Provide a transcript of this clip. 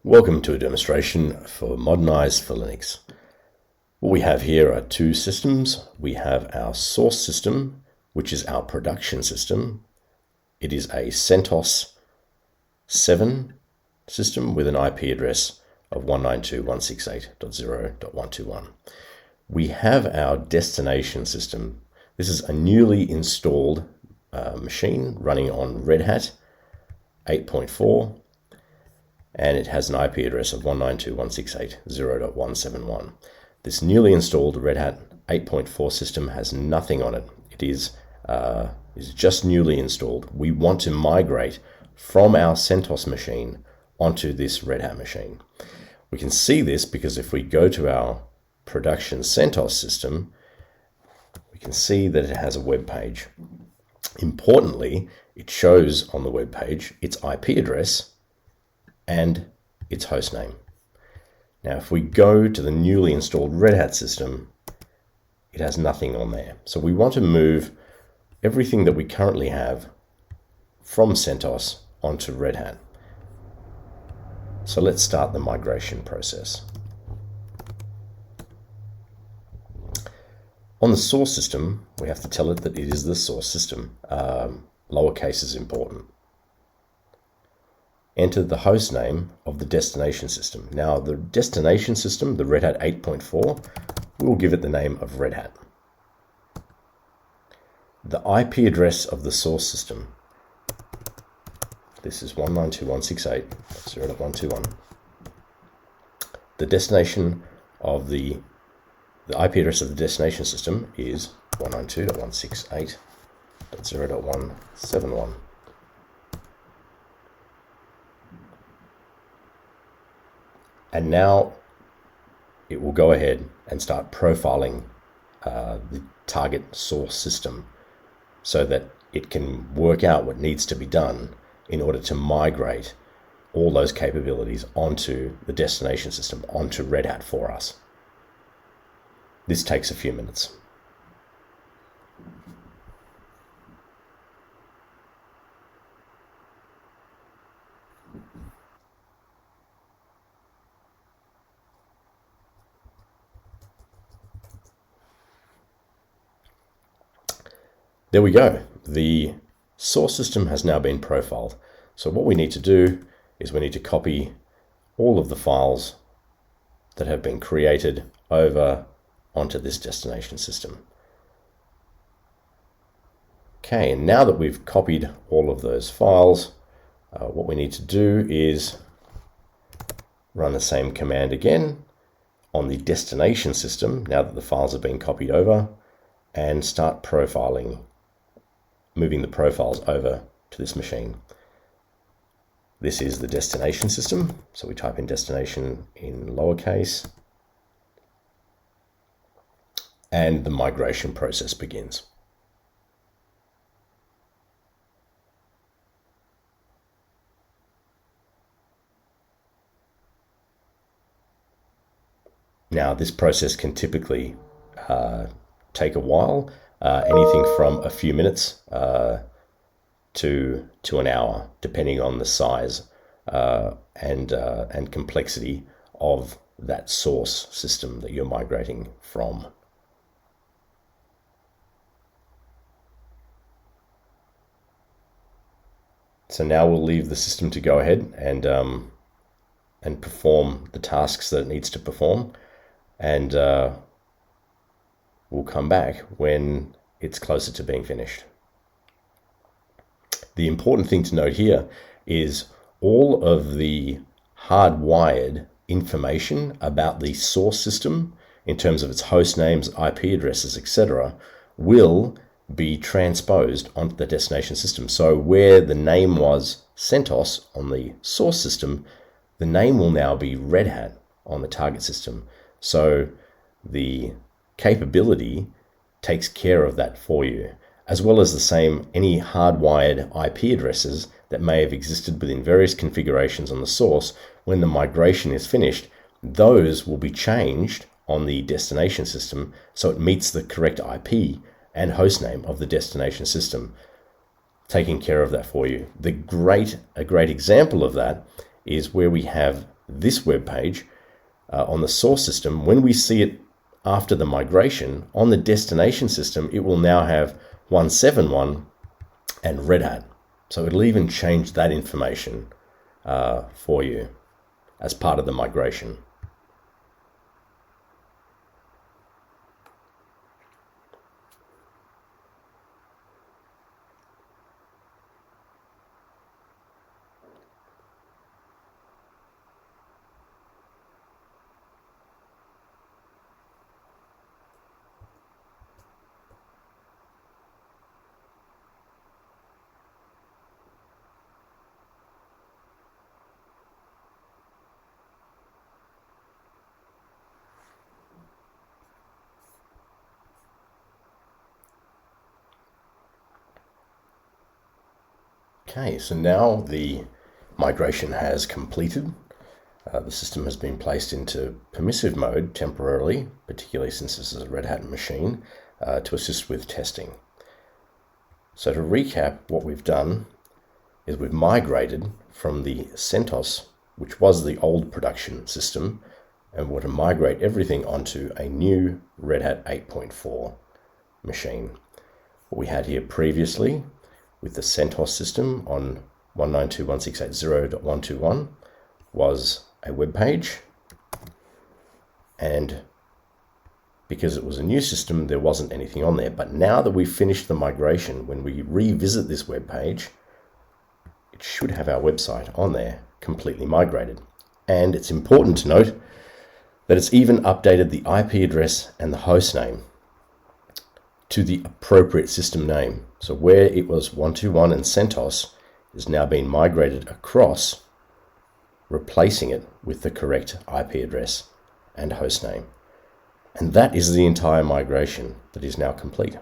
Welcome to a demonstration for Modernize for Linux. What we have here are two systems. We have our source system, which is our production system. It is a CentOS 7 system with an IP address of 192.168.0.121. We have our destination system. This is a newly installed machine running on Red Hat 8.4. and it has an IP address of 192.168.0.171. This newly installed Red Hat 8.4 system has nothing on it. It is just newly installed. We want to migrate from our CentOS machine onto this Red Hat machine. We can see this because if we go to our production CentOS system, we can see that it has a web page. Importantly, it shows on the web page its IP address and its hostname. Now, if we go to the newly installed Red Hat system, it has nothing on there. So we want to move everything that we currently have from CentOS onto Red Hat. So let's start the migration process. On the source system, we have to tell it that it is the source system. Lowercase is important. Enter the host name of the destination system. Now, the destination system, the Red Hat 8.4, we will give it the name of Red Hat. The IP address of the source system, this is 192.168.0.121. The destination of the IP address of the destination system is 192.168.0.171. And now it will go ahead and start profiling the target source system so that it can work out what needs to be done in order to migrate all those capabilities onto the destination system, onto Red Hat for us. This takes a few minutes. There we go. The source system has now been profiled. So what we need to do is we need to copy all of the files that have been created over onto this destination system. Okay, and now that we've copied all of those files, what we need to do is run the same command again on the destination system, now that the files have been copied over, and start profiling, moving the profiles over to this machine. This is the destination system, so we type in destination in lowercase, and the migration process begins. Now, this process can typically take a while. Anything from a few minutes to an hour, depending on the size and complexity of that source system that you're migrating from. So now we'll leave the system to go ahead and perform the tasks that it needs to perform, and we'll come back when it's closer to being finished. The important thing to note here is all of the hardwired information about the source system in terms of its host names, IP addresses, etc., will be transposed onto the destination system. So where the name was CentOS on the source system, the name will now be Red Hat on the target system. So the capability takes care of that for you, as well as the same any hardwired IP addresses that may have existed within various configurations on the source. When the migration is finished, those will be changed on the destination system so it meets the correct IP and hostname of the destination system, taking care of that for you. A great example of that is where we have this web page on the source system, when we see it after the migration on the destination system, it will now have 171 and Red Hat. So it'll even change that information for you as part of the migration. Okay, so now the migration has completed. The system has been placed into permissive mode temporarily, particularly since this is a Red Hat machine, to assist with testing. So to recap, what we've done is we've migrated from the CentOS, which was the old production system, and we're to migrate everything onto a new Red Hat 8.4 machine. What we had here previously with the CentOS system on 192.168.0.121 was a web page, and because it was a new system, there wasn't anything on there. But now that we've finished the migration, when we revisit this web page, it should have our website on there completely migrated. And it's important to note that it's even updated the IP address and the host name to the appropriate system name. So where it was 121 and CentOS is now being migrated across, replacing it with the correct IP address and host name. And that is the entire migration that is now complete.